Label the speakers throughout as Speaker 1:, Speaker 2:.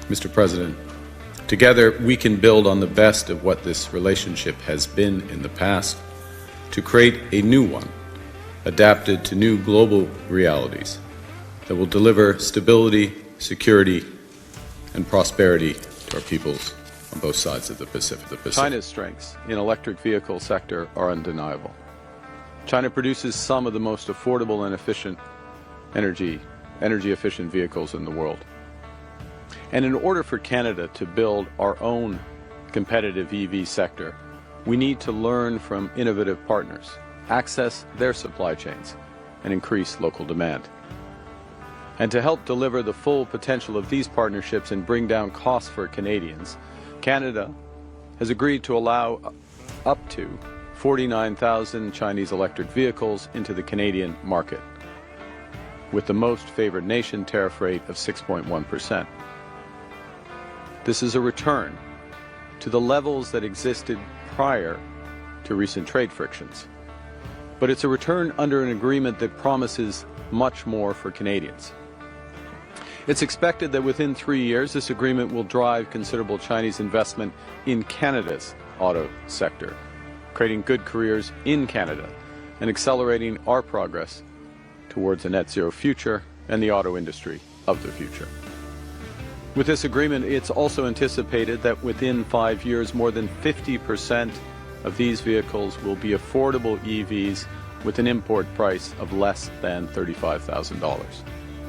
Speaker 1: Mr. President, together we can build on the best of what this relationship has been in the past to create a new one, adapted to new global realities that will deliver stability, security, and prosperity to our peoples on both sides of the Pacific.
Speaker 2: China's strengths in electric vehicle sector are undeniable. China produces some of the most affordable and efficient energy efficient vehicles in the world. And in order for Canada to build our own competitive EV sector, we need to learn from innovative partners, access their supply chains, and increase local demand. And to help deliver the full potential of these partnerships and bring down costs for Canadians, Canada has agreed to allow up to 49,000 Chinese electric vehicles into the Canadian market, with the most favored nation tariff rate of 6.1%. This is a return to the levels that existed prior to recent trade frictions. But it's a return under an agreement that promises much more for Canadians. It's expected that within 3 years, this agreement will drive considerable Chinese investment in Canada's auto sector, creating good careers in Canada and accelerating our progress towards a net zero future and the auto industry of the future. With this agreement, it's also anticipated that within 5 years, more than 50% of these vehicles will be affordable EVs with an import price of less than $35,000.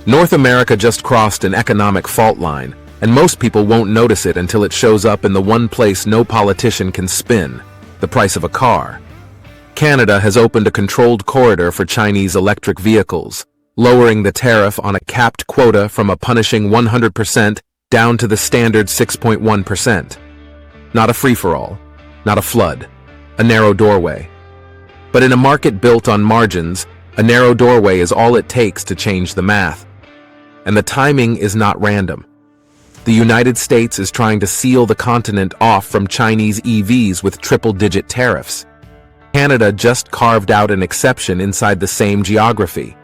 Speaker 3: North America just crossed an economic fault line, and most people won't notice it until it shows up in the one place no politician can spin, the price of a car. Canada has opened a controlled corridor for Chinese electric vehicles, lowering the tariff on a capped quota from a punishing 100% down to the standard 6.1%. Not a free-for-all, not a flood, a narrow doorway. But in a market built on margins, a narrow doorway is all it takes to change the math. And the timing is not random. The United States is trying to seal the continent off from Chinese EVs with triple-digit tariffs. Canada just carved out an exception inside the same geography.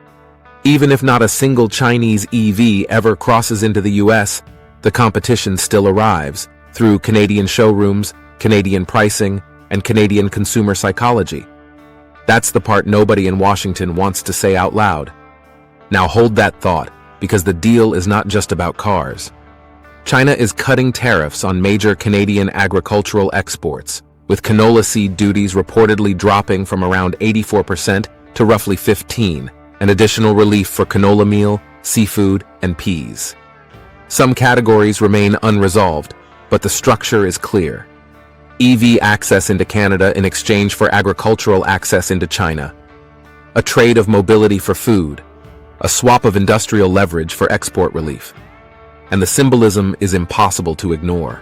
Speaker 3: Even if not a single Chinese EV ever crosses into the US, the competition still arrives through Canadian showrooms, Canadian pricing, and Canadian consumer psychology. That's the part nobody in Washington wants to say out loud. Now hold that thought, because the deal is not just about cars. China is cutting tariffs on major Canadian agricultural exports, with canola seed duties reportedly dropping from around 84% to roughly 15%, and additional relief for canola meal, seafood, and peas. Some categories remain unresolved, but the structure is clear. EV access into Canada in exchange for agricultural access into China. A trade of mobility for food. A swap of industrial leverage for export relief. And the symbolism is impossible to ignore.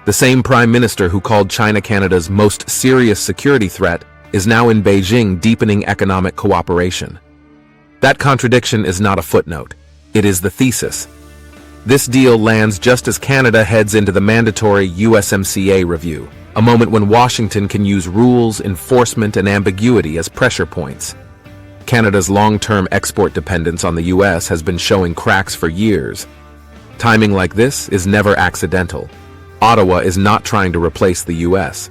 Speaker 3: The same Prime Minister who called China Canada's most serious security threat is now in Beijing deepening economic cooperation. That contradiction is not a footnote. It is the thesis. This deal lands just as Canada heads into the mandatory USMCA review, a moment when Washington can use rules, enforcement, and ambiguity as pressure points. Canada's long-term export dependence on the US has been showing cracks for years. Timing like this is never accidental. Ottawa is not trying to replace the US.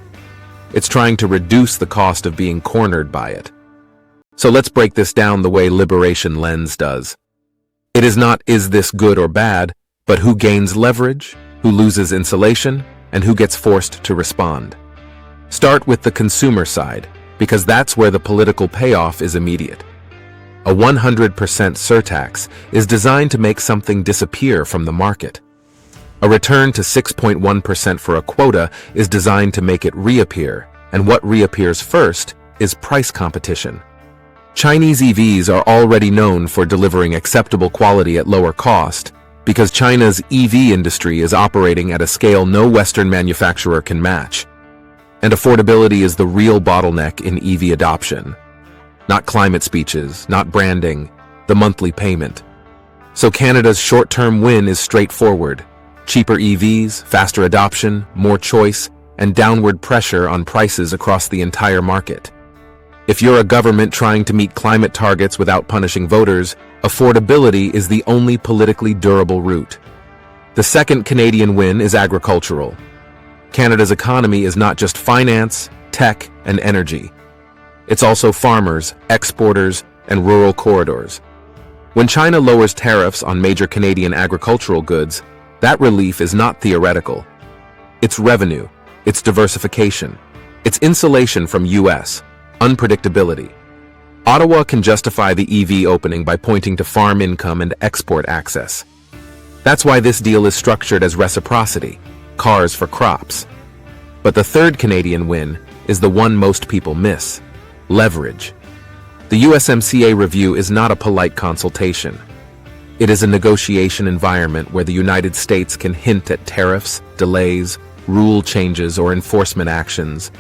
Speaker 3: It's trying to reduce the cost of being cornered by it. So let's break this down the way Liberation Lens does. It is not, is this good or bad, but who gains leverage, who loses insulation, and who gets forced to respond. Start with the consumer side, because that's where the political payoff is immediate. A 100% surtax is designed to make something disappear from the market. A return to 6.1% for a quota is designed to make it reappear, and what reappears first is price competition. Chinese EVs are already known for delivering acceptable quality at lower cost, because China's EV industry is operating at a scale no Western manufacturer can match. And affordability is the real bottleneck in EV adoption. Not climate speeches, not branding, the monthly payment. So Canada's short-term win is straightforward. Cheaper EVs, faster adoption, more choice, and downward pressure on prices across the entire market. If you're a government trying to meet climate targets without punishing voters, affordability is the only politically durable route. The second Canadian win is agricultural. Canada's economy is not just finance, tech, and energy. It's also farmers, exporters, and rural corridors. When China lowers tariffs on major Canadian agricultural goods, that relief is not theoretical. It's revenue, it's diversification, it's insulation from U.S. unpredictability. Ottawa can justify the EV opening by pointing to farm income and export access. That's why this deal is structured as reciprocity, cars for crops. But the third Canadian win is the one most people miss: leverage. The USMCA review is not a polite consultation. It is a negotiation environment where the United States can hint at tariffs, delays, rule changes, or enforcement actions,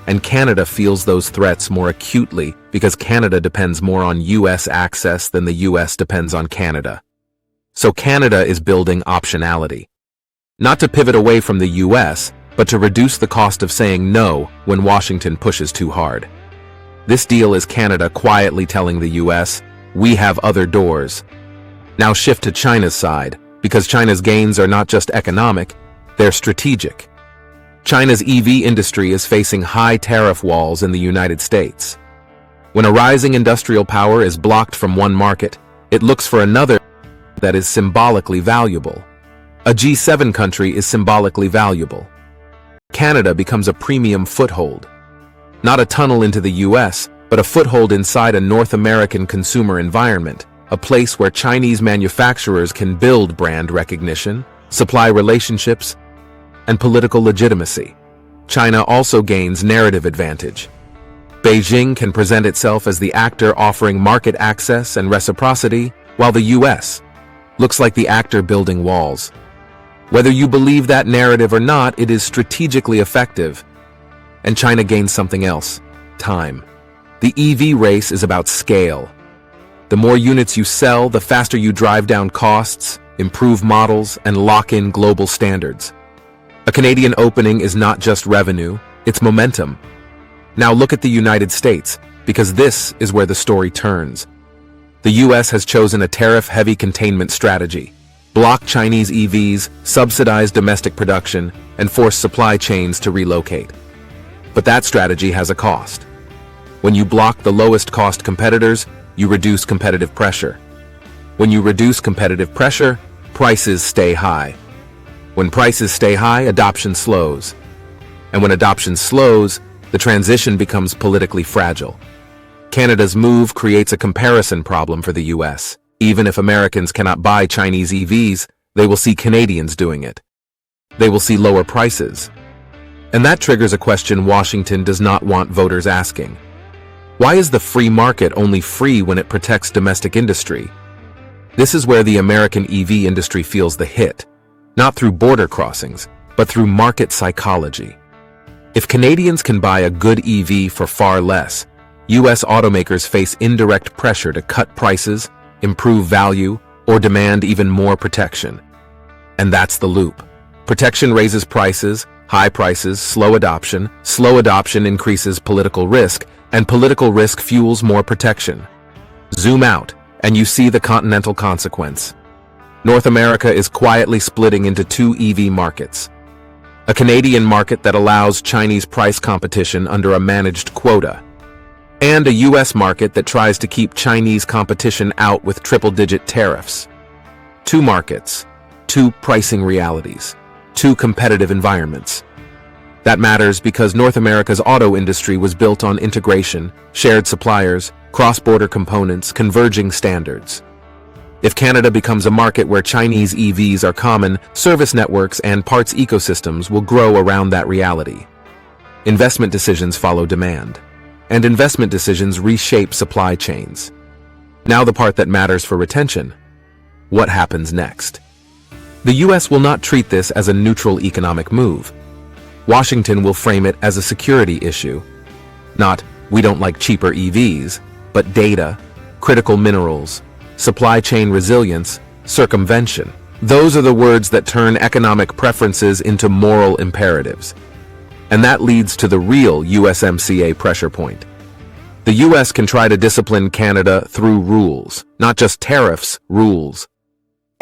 Speaker 3: and Canada feels those threats more acutely because Canada depends more on U.S. access than the U.S. depends on Canada. So Canada is building optionality. Not to pivot away from the U.S., but to reduce the cost of saying no when Washington pushes too hard. This deal is Canada quietly telling the U.S., we have other doors. Now shift to China's side, because China's gains are not just economic, they're strategic. China's EV industry is facing high tariff walls in the United States. When a rising industrial power is blocked from one market, it looks for another that is symbolically valuable. A G7 country is symbolically valuable. Canada becomes a premium foothold. Not a tunnel into the US, but a foothold inside a North American consumer environment, a place where Chinese manufacturers can build brand recognition, supply relationships, and political legitimacy. China also gains narrative advantage. Beijing can present itself as the actor offering market access and reciprocity, while the US looks like the actor building walls. Whether you believe that narrative or not, it is strategically effective. And China gains something else: time. The EV race is about scale. The more units you sell, the faster you drive down costs, improve models, and lock in global standards. A Canadian opening is not just revenue, it's momentum. Now look at the United States, because this is where the story turns. The US has chosen a tariff-heavy containment strategy: block Chinese EVs, subsidize domestic production, and force supply chains to relocate. But that strategy has a cost. When you block the lowest cost competitors, you reduce competitive pressure. When you reduce competitive pressure, prices stay high. When prices stay high, adoption slows. And when adoption slows, the transition becomes politically fragile. Canada's move creates a comparison problem for the US. Even if Americans cannot buy Chinese EVs, they will see Canadians doing it. They will see lower prices. And that triggers a question Washington does not want voters asking. Why is the free market only free when it protects domestic industry? This is where the American EV industry feels the hit, not through border crossings, but through market psychology. If Canadians can buy a good EV for far less, US automakers face indirect pressure to cut prices, improve value, or demand even more protection. And that's the loop. Protection raises prices, high prices slow adoption increases political risk, and political risk fuels more protection. Zoom out, and you see the continental consequence. North America is quietly splitting into two EV markets. A Canadian market that allows Chinese price competition under a managed quota, and a US market that tries to keep Chinese competition out with triple-digit tariffs. Two markets, two pricing realities, two competitive environments. That matters because North America's auto industry was built on integration, shared suppliers, cross-border components, converging standards. If Canada becomes a market where Chinese EVs are common, service networks and parts ecosystems will grow around that reality. Investment decisions follow demand, and investment decisions reshape supply chains. Now the part that matters for retention: what happens next? The US will not treat this as a neutral economic move. Washington will frame it as a security issue. Not, we don't like cheaper EVs, but data, critical minerals, supply chain resilience, circumvention. Those are the words that turn economic preferences into moral imperatives. And that leads to the real USMCA pressure point. The US can try to discipline Canada through rules, not just tariffs, rules.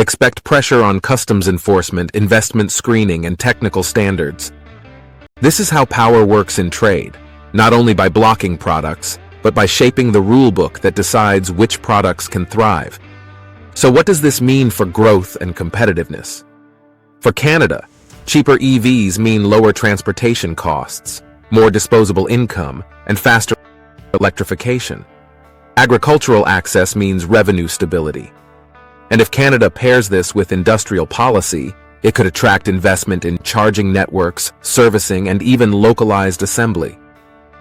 Speaker 3: Expect pressure on customs enforcement, investment screening, and technical standards. This is how power works in trade, not only by blocking products, but by shaping the rulebook that decides which products can thrive. So what does this mean for growth and competitiveness? For Canada, cheaper EVs mean lower transportation costs, more disposable income, and faster electrification. Agricultural access means revenue stability. And if Canada pairs this with industrial policy, it could attract investment in charging networks, servicing, and even localized assembly.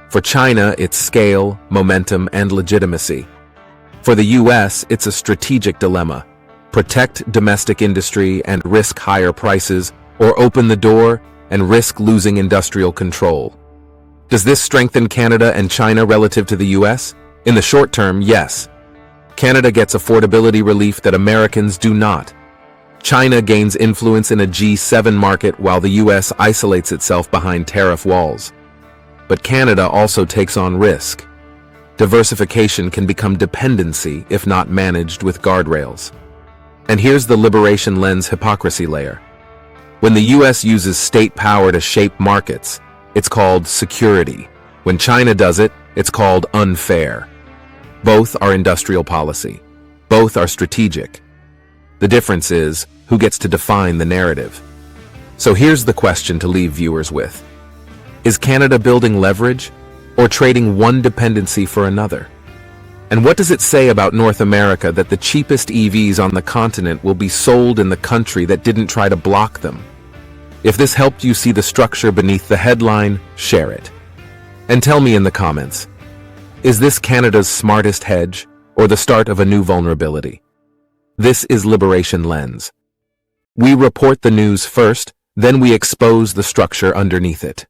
Speaker 3: For China, it's scale, momentum, and legitimacy. For the US, it's a strategic dilemma. Protect domestic industry and risk higher prices, or open the door and risk losing industrial control. Does this strengthen Canada and China relative to the US? In the short term, yes. Canada gets affordability relief that Americans do not. China gains influence in a G7 market while the US isolates itself behind tariff walls. But Canada also takes on risk. Diversification can become dependency if not managed with guardrails. And here's the liberation lens hypocrisy layer. When the US uses state power to shape markets, it's called security. When China does it, it's called unfair. Both are industrial policy. Both are strategic. The difference is who gets to define the narrative. So here's the question to leave viewers with. Is Canada building leverage or trading one dependency for another? And what does it say about North America that the cheapest EVs on the continent will be sold in the country that didn't try to block them? If this helped you see the structure beneath the headline, share it. And tell me in the comments, is this Canada's smartest hedge or the start of a new vulnerability? This is Liberation Lens. We report the news first, then we expose the structure underneath it.